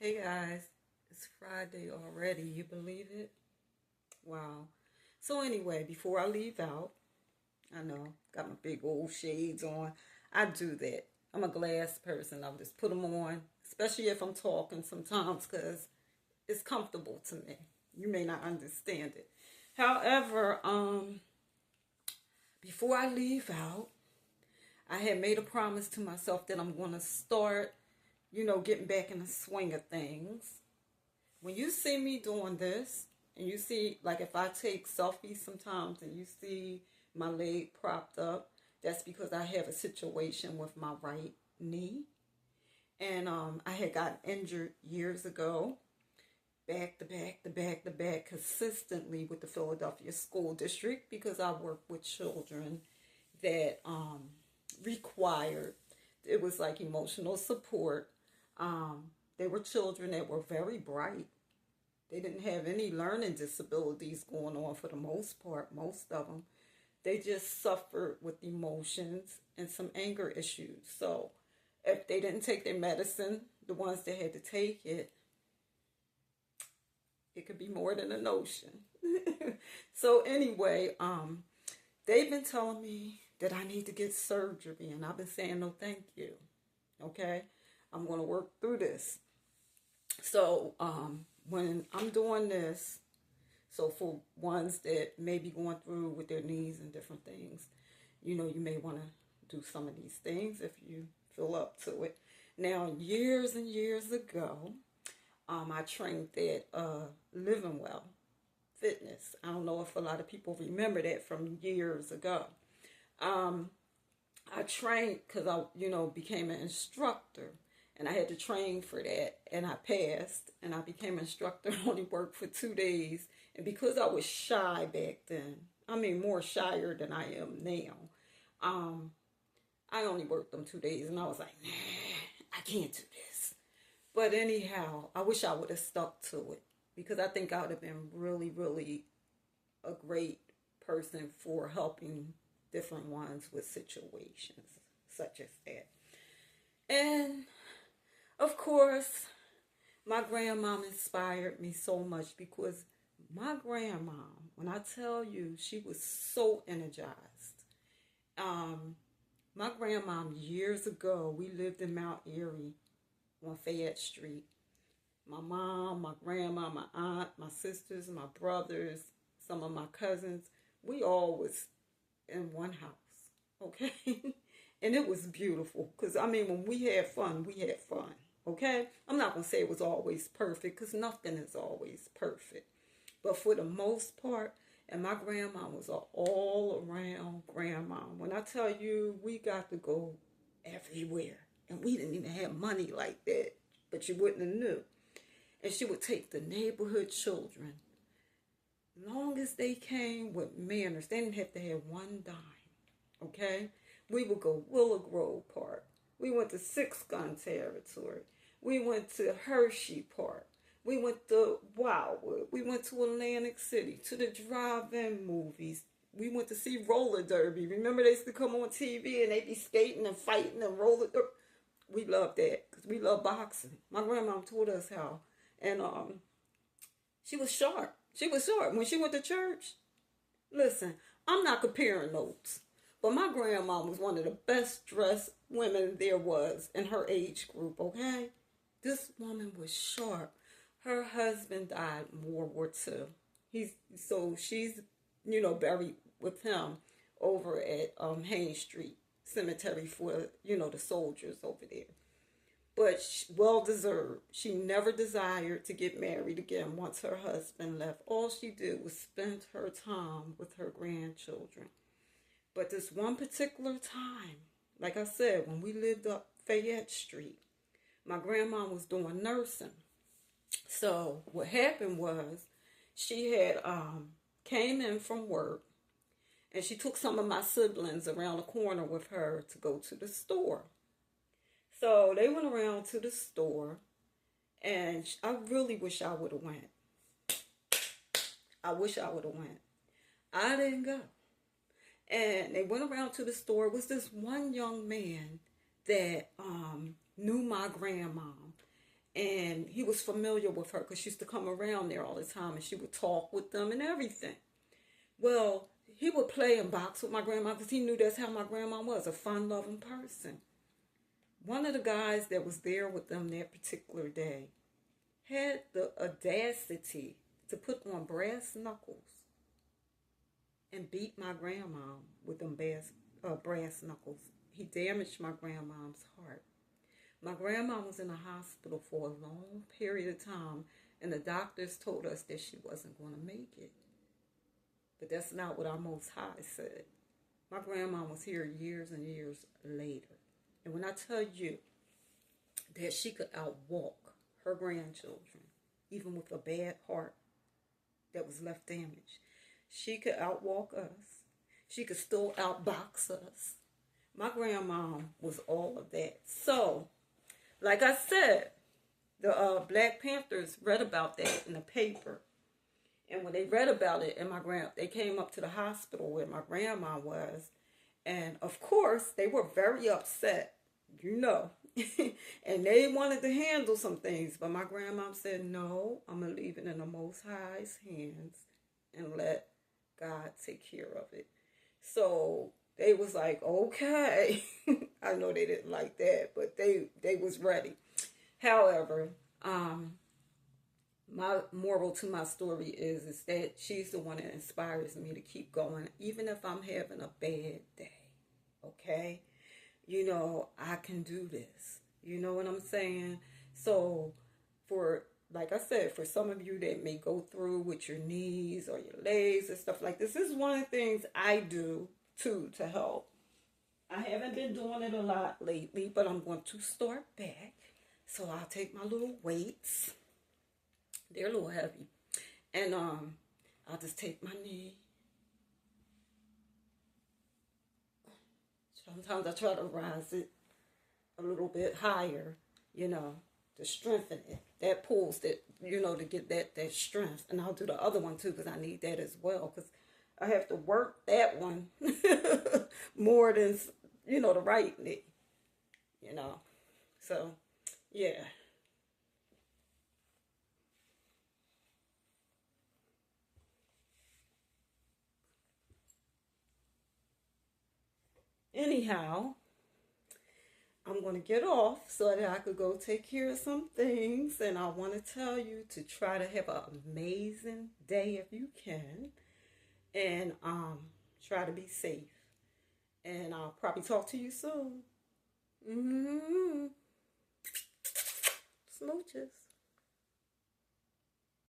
Hey guys, it's Friday already. You believe it? Wow. So anyway, before I leave out, I know, got my big old shades on. I do that. I'm a glass person. I'll just put them on, especially if I'm talking sometimes because it's comfortable to me. You may not understand it. However, before I leave out, I had made a promise to myself that I'm going to start, getting back in the swing of things. When you see me doing this, and you see, like if I take selfies sometimes and you see my leg propped up, that's because I have a situation with my right knee. And I had gotten injured years ago, back to back to back to back, consistently with the Philadelphia School District because I work with children that required, it was like emotional support. They were children that were very bright. They didn't have any learning disabilities going on for the most part, most of them. They just suffered with emotions and some anger issues. So if they didn't take their medicine, the ones that had to take it, it could be more than a notion. So anyway, they've been telling me that I need to get surgery, and I've been saying no, thank you. Okay, I'm going to work through this. So when I'm doing this, so for ones that may be going through with their knees and different things, you may want to do some of these things if you feel up to it. Now, years and years ago, I trained at Living Well Fitness. I don't know if a lot of people remember that from years ago. Um, I trained because I became an instructor, and I had to train for that, and I passed, and I became an instructor. Only worked for 2 days, and because I was shy back then, I mean more shyer than I am now. Um, I only worked them 2 days, and I was like, nah, I can't do this. But anyhow, I wish I would have stuck to it because I think I would have been really, really a great person for helping different ones with situations such as that. And of course, my grandmom inspired me so much because my grandmom, when I tell you, she was so energized. Um, my grandmom, years ago, we lived in Mount Airy on Fayette Street. My mom, my grandma, my aunt, my sisters, my brothers, some of my cousins, we all was in one house, okay? And it was beautiful because, I mean, when we had fun, we had fun, okay? I'm not going to say it was always perfect because nothing is always perfect. But for the most part, and my grandma was an all around grandma. When I tell you, we got to go everywhere. And we didn't even have money like that, but you wouldn't have knew. And she would take the neighborhood children. Long as they came with manners, they didn't have to have one dime. Okay? We would go Willow Grove Park. We went to Six Gun Territory. We went to Hershey Park. We went to Wildwood. We went to Atlantic City, to the drive-in movies. We went to see roller derby. Remember they used to come on TV and they'd be skating and fighting and roller derby. We loved that because we love boxing. My grandma taught us how. And she was sharp. She was sharp. When she went to church, listen, I'm not comparing notes. But my grandma was one of the best dressed women there was in her age group, okay? This woman was sharp. Her husband died in World War II. She's buried with him over at Haynes Street Cemetery for the soldiers over there. But well deserved. She never desired to get married again once her husband left. All she did was spend her time with her grandchildren. But this one particular time, like I said, when we lived up Fayette Street, my grandma was doing nursing. So what happened was she had came in from work and she took some of my siblings around the corner with her to go to the store. So they went around to the store and I really wish I would have went. I wish I would have went. I didn't go. And they went around to the store. It was this one young man that knew my grandma. And he was familiar with her because she used to come around there all the time and she would talk with them and everything. Well, he would play and box with my grandma because he knew that's how my grandma was, a fun-loving person. One of the guys that was there with them that particular day had the audacity to put on brass knuckles and beat my grandma with them brass knuckles. He damaged my grandma's heart. My grandma was in the hospital for a long period of time, and the doctors told us that she wasn't going to make it. But that's not what our Most High said. My grandma was here years and years later. And when I tell you that she could outwalk her grandchildren, even with a bad heart that was left damaged, she could outwalk us. She could still outbox us. My grandma was all of that. So, like I said, the Black Panthers read about that in the paper. And when they read about it, and they came up to the hospital where my grandma was. And of course, they were very upset, and they wanted to handle some things. But my grandma said, no, I'm going to leave it in the Most High's hands and let God take care of it. So they was like, okay. I know they didn't like that, but they was ready. However, my moral to my story is that she's the one that inspires me to keep going, even if I'm having a bad day. Okay? I can do this. You know what I'm saying? So, like I said, for some of you that may go through with your knees or your legs and stuff like this is one of the things I do, too, to help. I haven't been doing it a lot lately, but I'm going to start back. So I'll take my little weights. They're a little heavy. And I'll just take my knee. Sometimes I try to rise it a little bit higher, to strengthen it. That pulls that, to get that strength. And I'll do the other one too because I need that as well because I have to work that one more than, the right knee, So, yeah. Anyhow, I'm going to get off so that I could go take care of some things. And I want to tell you to try to have an amazing day if you can. And try to be safe. And I'll probably talk to you soon. Smooches.